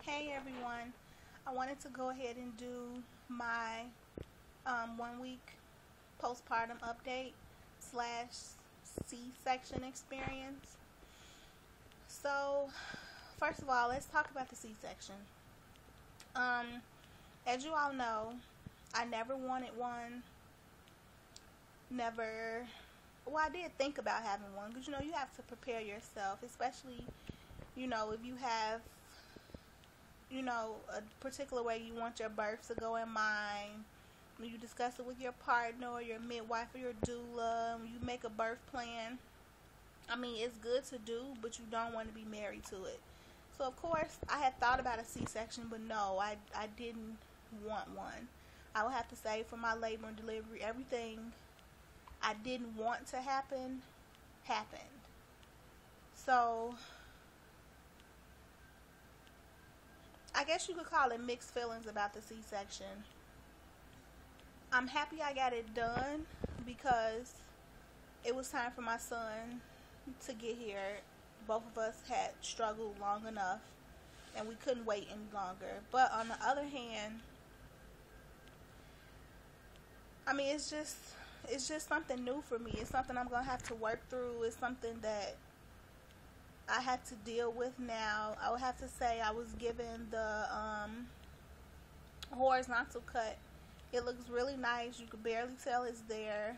Hey everyone, I wanted to go ahead and do my 1 week postpartum update slash C-section experience. So, first of all, let's talk about the C-section. Um, as you all know, I never wanted one, never, well, I did think about having one because you have to prepare yourself, especially, if you have a particular way you want your birth to go in mind. When you discuss it with your partner or your midwife or your doula, you make a birth plan. I mean, it's good to do, but you don't want to be married to it. So, of course, I had thought about a C-section, but no, I didn't want one. I would have to say for my labor and delivery, everything I didn't want to happen, happened. So, I guess you could call it mixed feelings about the C-section. I'm happy I got it done because it was time for my son to get here. Both of us had struggled long enough and we couldn't wait any longer. But on the other hand, I mean, it's just something new for me. It's something I'm going to have to work through. It's something that I had to deal with now. I would have to say I was given the horizontal cut. It looks really nice. You could barely tell it's there.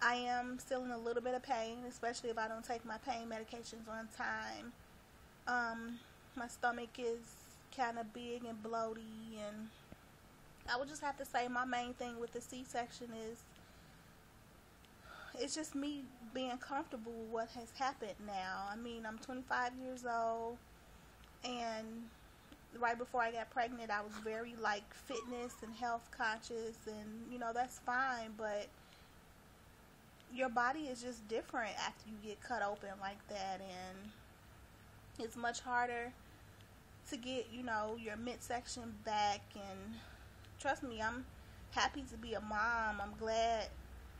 I am still in a little bit of pain, especially if I don't take my pain medications on time. My stomach is kind of big and bloaty, and I would just have to say my main thing with the C-section is it's just me being comfortable with what has happened now. I mean, I'm 25 years old, and right before I got pregnant, I was very, fitness and health conscious, and, that's fine, but your body is just different after you get cut open like that, and it's much harder to get, your midsection back, and trust me, I'm happy to be a mom. I'm glad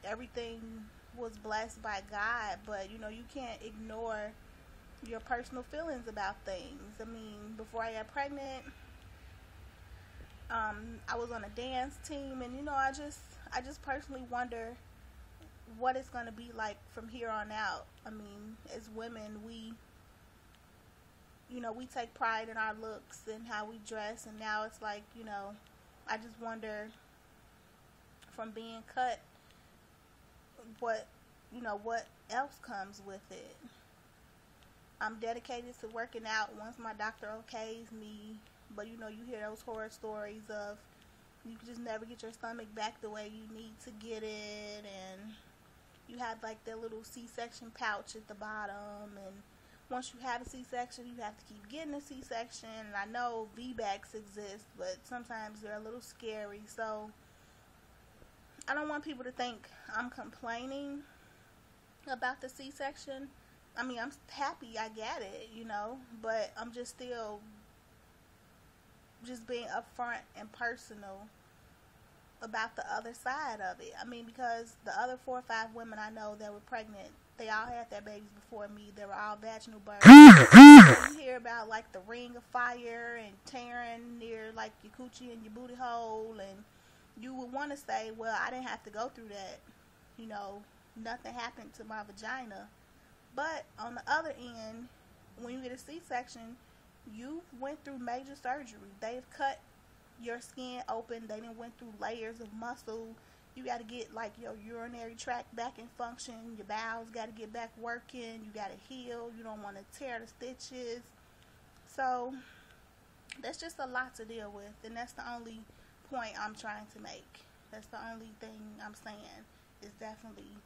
everything was blessed by God, but, you can't ignore your personal feelings about things. I mean, before I got pregnant, I was on a dance team, and, I just personally wonder what it's going to be like from here on out. I mean, as women, we take pride in our looks and how we dress, and now it's like, I just wonder from being cut what else comes with it. I'm dedicated to working out once my doctor okays me, but you hear those horror stories of you can just never get your stomach back the way you need to get it, and you have that little C-section pouch at the bottom, and once you have a C-section, you have to keep getting a C-section. And I know VBACs exist, but sometimes they're a little scary, so I don't want people to think I'm complaining about the C-section. I mean, I'm happy I got it, but I'm just still just being upfront and personal about the other side of it. I mean, because the other 4 or 5 women I know that were pregnant, they all had their babies before me. They were all vaginal births. You hear about the ring of fire and tearing near your coochie and your booty hole, and you would want to say, well, I didn't have to go through that. Nothing happened to my vagina. But on the other end, when you get a C-section, you went through major surgery. They've cut your skin open. They done went through layers of muscle. You got to get your urinary tract back in function. Your bowels got to get back working. You got to heal. You don't want to tear the stitches. So that's just a lot to deal with, and that's the only point I'm trying to make. That's the only thing I'm saying. It's definitely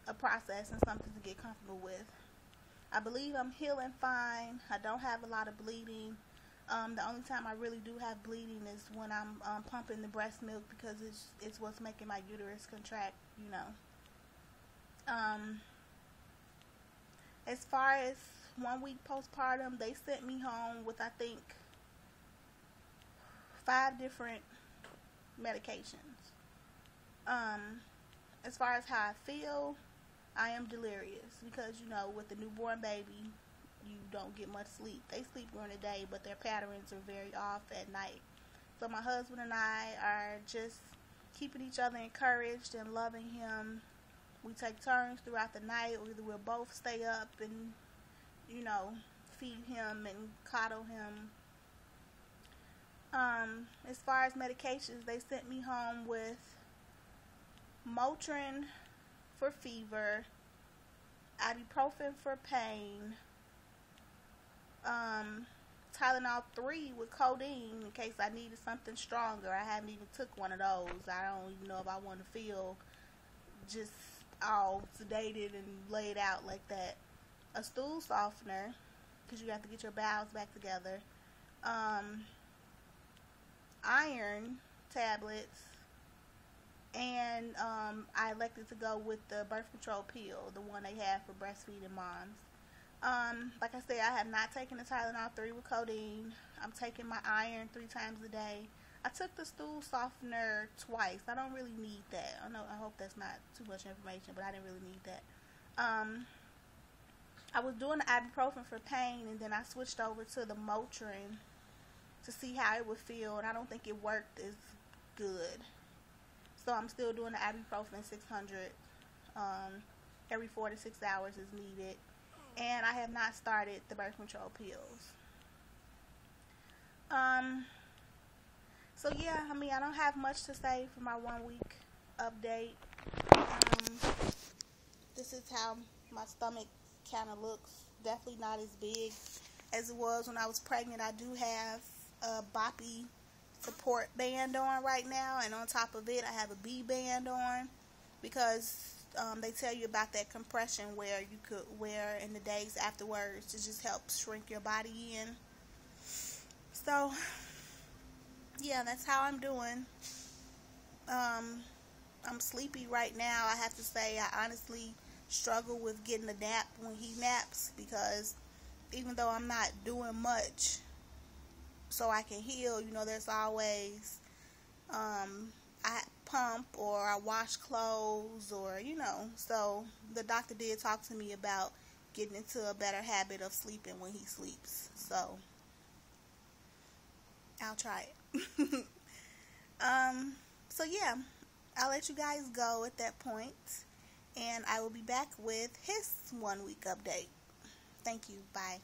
a process and something to get comfortable with. I believe I'm healing fine. I don't have a lot of bleeding. The only time I really do have bleeding is when I'm pumping the breast milk, because it's what's making my uterus contract, As far as 1 week postpartum, they sent me home with, I think, 5 different medications. As far as how I feel, I am delirious because, with the newborn baby, you don't get much sleep. They sleep during the day, but their patterns are very off at night. So my husband and I are just keeping each other encouraged and loving him. We take turns throughout the night, or either we'll both stay up and, feed him and coddle him. As far as medications, they sent me home with Motrin for fever, ibuprofen for pain, Tylenol 3 with codeine in case I needed something stronger. I haven't even took one of those. I don't even know if I want to feel just all sedated and laid out like that. A stool softener, because you have to get your bowels back together. Iron tablets, and I elected to go with the birth control pill, the one they have for breastfeeding moms. Like I said, I have not taken the Tylenol 3 with codeine. I'm taking my iron 3 times a day. I took the stool softener twice. I don't really need that. I hope that's not too much information, but I didn't really need that. I was doing the ibuprofen for pain, and then I switched over to the Motrin to see how it would feel, and I don't think it worked as good. So I'm still doing the ibuprofen 600 every 4 to 6 hours is needed. And I have not started the birth control pills. So yeah, I don't have much to say for my 1 week update. This is how my stomach kind of looks. Definitely not as big as it was when I was pregnant. I do have a boppy support band on right now, and on top of it I have a B band on, because they tell you about that compression where you could wear in the days afterwards to just help shrink your body in. So yeah, that's how I'm doing. I'm sleepy right now. I have to say I honestly struggle with getting a nap when he naps, because even though I'm not doing much so I can heal, there's always I pump or I wash clothes, or so the doctor did talk to me about getting into a better habit of sleeping when he sleeps, so I'll try it. So yeah, I'll let you guys go at that point, and I will be back with his 1 week update. Thank you. Bye.